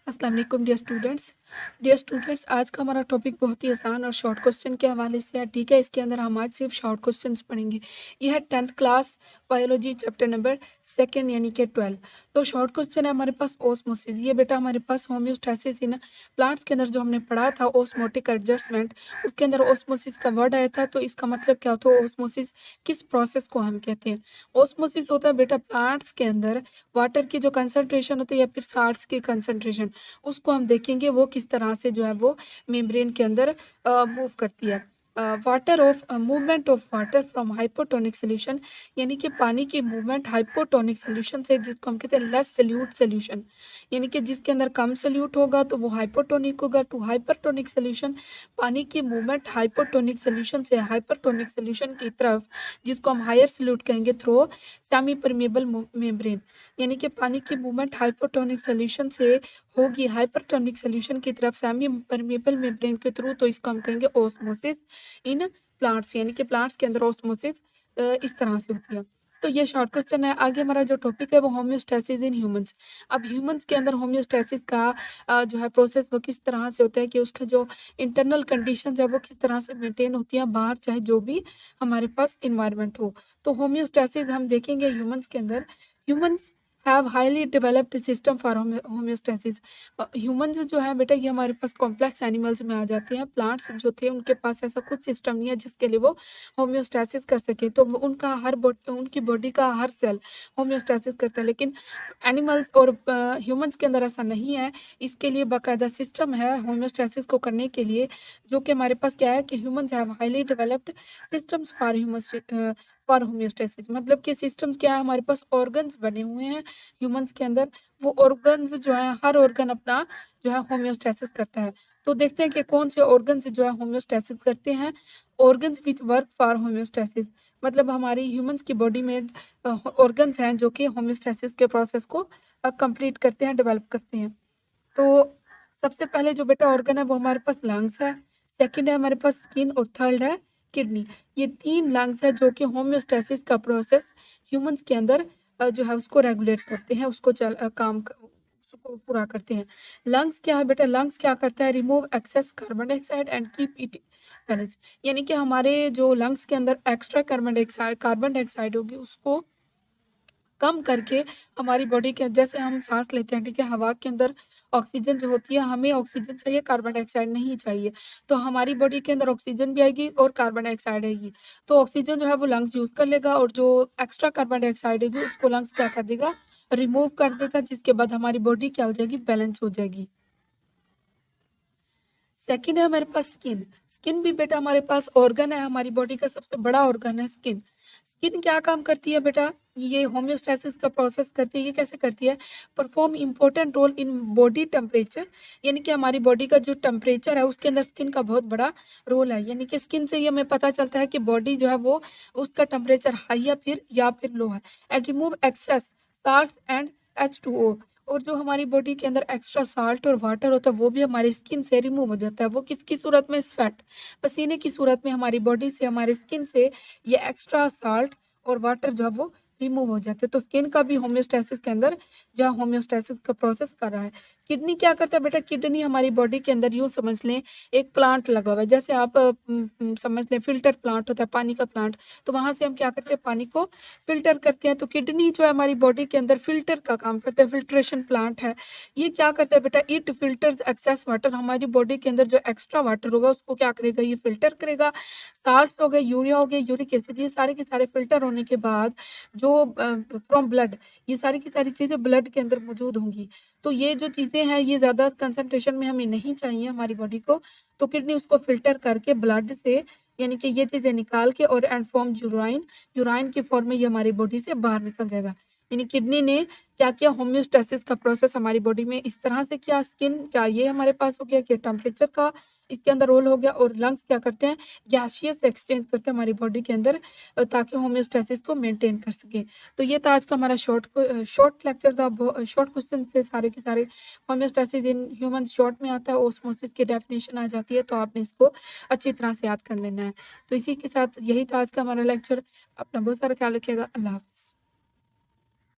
अस्सलाम वालेकुम dear students आज का हमारा टॉपिक बहुत ही आसान और शॉर्ट क्वेश्चन के हवाले से है। ठीक है, इसके अंदर हम आज सिर्फ शॉर्ट क्वेश्चंस पढ़ेंगे। यह है 10th class biology chapter number 2 यानी कि 12। तो शॉर्ट क्वेश्चन है हमारे पास ओस्मोसिस। ये बेटा हमारे पास होम्योस्टैसिस इन प्लांट्स के अंदर जो हमने पढ़ा था ओस्मोटिक एडजस्टमेंट, उसके अंदर ओस्मोसिस का वर्ड आया था। तो इसका मतलब क्या होता है, ओस्मोसिस किस प्रोसेस को हम कहते हैं। ओस्मोसिस होता है बेटा प्लांट्स के अंदर वाटर की जो कंसंट्रेशन होती है या फिर साल्ट्स की कंसंट्रेशन, उसको हम देखेंगे वो किस तरह से जो है वो मेम्ब्रेन के अंदर मूव करती है। Water of movement of water from hypotonic solution, यानी कि पानी की मूवमेंट हाइपोटोनिक सोल्यूशन से, जिसको हम कहते हैं लेस सल्यूट सोल्यूशन, यानी कि जिसके अंदर कम सल्यूट होगा तो वो हाइपोटोनिक होगा, टू हाइपरटोनिक सोल्यूशन। पानी की मूवमेंट हाइपोटोनिक सोल्यूशन से हाइपरटोनिक सोल्यूशन की तरफ, जिसको हम हायर सल्यूट कहेंगे, थ्रू सेमी परमेबल मेम्ब्रेन, यानी कि पानी की मूवमेंट हाइपोटोनिक सोल्यूशन से होगी हाइपरटोनिक सोल्यूशन की तरफ सेमी परमेबल मेम्ब्रेन के थ्रू। तो इसको हम कहेंगे ओस्मोसिस इन प्लांट्स, यानी कि प्लांट्स के अंदर ओस्मोसिस इस तरह से होती है। तो ये शॉर्ट क्वेश्चन है। आगे हमारा जो टॉपिक है वो होम्योस्टैसिस इन ह्यूमंस। अब ह्यूमंस के अंदर होम्योस्टैसिस का जो है प्रोसेस वो किस तरह से होता है कि उसका जो इंटरनल कंडीशन है वो किस तरह से मेंटेन होती है बाहर चाहे जो भी हमारे पास इन्वायरमेंट हो। तो होम्योस्टैसिस हम देखेंगे ह्यूमंस के अंदर। Humans have highly developed system for homeostasis. Humans जो है बेटा ये हमारे पास कॉम्प्लेक्स एनिमल्स में आ जाते हैं। प्लांट्स जो थे उनके पास ऐसा कुछ सिस्टम नहीं है जिसके लिए वो होम्योस्टैसिस कर सके। तो उनका उनकी बॉडी का हर सेल होम्योस्टैसिस करता है, लेकिन एनिमल्स और ह्यूमंस के अंदर ऐसा नहीं है। इसके लिए बाकायदा सिस्टम है होम्योस्टैसिस को करने के लिए, जो कि हमारे पास क्या है कि humans have highly developed systems for homeostasis. मतलब कि सिस्टम्स क्या है, हमारे पास ऑर्गन्स बने हुए हैं ह्यूमंस के अंदर। वो ऑर्गन्स जो है हर ऑर्गन अपना जो है होम्योस्टैसिस करता है। तो देखते हैं कि कौन से ऑर्गन्स जो है होम्योस्टैसिस करते हैं। Organs which work for homeostasis, मतलब हमारी ह्यूमंस की बॉडी में ऑर्गन्स हैं जो कि होम्योस्टैसिस के प्रोसेस को कंप्लीट करते हैं, डेवलप करते हैं। तो सबसे पहले जो बेटा ऑर्गन है वो हमारे पास लंग्स है, सेकंड है हमारे पास स्किन और थर्ड है किडनी। ये 3 लंग्स है जो कि होम्योस्टैसिस का प्रोसेस ह्यूमंस के अंदर जो है उसको रेगुलेट करते हैं, उसको पूरा करते हैं। लंग्स क्या है बेटा, लंग्स क्या करता है, remove excess carbon dioxide and keep it balance, यानी कि हमारे जो लंग्स के अंदर एक्स्ट्रा कार्बन डाइऑक्साइड होगी उसको कम करके हमारी बॉडी के, जैसे हम सांस लेते हैं, ठीक है, हवा के अंदर ऑक्सीजन जो होती है, हमें ऑक्सीजन चाहिए, कार्बन डाइऑक्साइड नहीं चाहिए। तो हमारी बॉडी के अंदर ऑक्सीजन भी आएगी और कार्बन डाइऑक्साइड आएगी। तो ऑक्सीजन जो है वो लंग्स यूज कर लेगा और जो एक्स्ट्रा कार्बन डाइऑक्साइड है उसको लंग्स क्या कर देगा, रिमूव कर देगा, जिसके बाद हमारी बॉडी क्या हो जाएगी, बैलेंस हो जाएगी। सेकंड है हमारे पास स्किन। स्किन भी बेटा हमारे पास ऑर्गन है, हमारी बॉडी का सबसे बड़ा ऑर्गन है स्किन। स्किन क्या काम करती है बेटा, ये होम्योस्टैसिस का प्रोसेस करती है। ये कैसे करती है, perform important role in body temperature, यानी कि हमारी बॉडी का जो टेम्परेचर है उसके अंदर स्किन का बहुत बड़ा रोल है। यानी कि स्किन से ये हमें पता चलता है कि बॉडी जो है वो उसका टेम्परेचर हाई या फिर लो है। And remove excess salt and H2O, और जो हमारी बॉडी के अंदर एक्स्ट्रा साल्ट और वाटर होता है वो भी हमारी स्किन से रिमूव हो जाता है। वो किसकी सूरत में, स्वेट, पसीने की सूरत में हमारी बॉडी से, हमारी स्किन से ये एक्स्ट्रा साल्ट और वाटर जो है वो रिमूव हो जाते हैं। तो स्किन का भी होम्योस्टैसिस के अंदर जो है होम्योस्टैसिस का प्रोसेस कर रहा है। किडनी क्या करता है बेटा, किडनी हमारी बॉडी के अंदर यूँ समझ लें एक प्लांट लगा हुआ है, जैसे आप समझ लें फिल्टर प्लांट होता है, पानी का प्लांट। तो वहाँ से हम क्या करते हैं, पानी को फिल्टर करते हैं। तो किडनी जो है हमारी बॉडी के अंदर फिल्टर का काम करता है, फिल्ट्रेशन प्लांट है। ये क्या करता है बेटा, इट फिल्टर्स एक्सेस वाटर, हमारी बॉडी के अंदर जो एक्स्ट्रा वाटर होगा उसको क्या करेगा, ये फिल्टर करेगा। साल्ट हो गए, यूरिया हो गया, यूरिक एसिड, ये सारे के सारे फिल्टर होने के बाद जो फ्रॉम ब्लड, ये सारी की सारी चीज़ें ब्लड के अंदर मौजूद होंगी। तो ये जो चीज़ें हैं ये ज़्यादा कंसंट्रेशन में हमें नहीं चाहिए हमारी बॉडी को। तो किडनी उसको फिल्टर करके ब्लड से, यानी कि ये चीज़ें निकाल के और एंड फॉर्म यूराइन की फॉर्म में ये हमारी बॉडी से बाहर निकल जाएगा। यानी किडनी ने क्या किया, होम्योस्टैसिस का प्रोसेस हमारी बॉडी में इस तरह से किया। स्किन क्या ये हमारे पास हो गया कि टेम्परेचर का इसके अंदर रोल हो गया, और लंग्स क्या करते हैं, गैसियस एक्सचेंज करते हैं हमारी बॉडी के अंदर ताकि होम्योस्टैसिस को मेंटेन कर सके। तो ये था आज का हमारा शॉर्ट लेक्चर था, शॉर्ट क्वेश्चन थे सारे के सारे। होम्योस्टैसिस इन ह्यूमन शॉर्ट में आता है, ओस्मोसिस की डेफिनेशन आ जाती है, तो आपने इसको अच्छी तरह से याद कर लेना है। तो इसी के साथ यही था आज का हमारा लेक्चर। अपना बहुत सारा ख्याल रखिएगा। अल्लाह हाफिज़।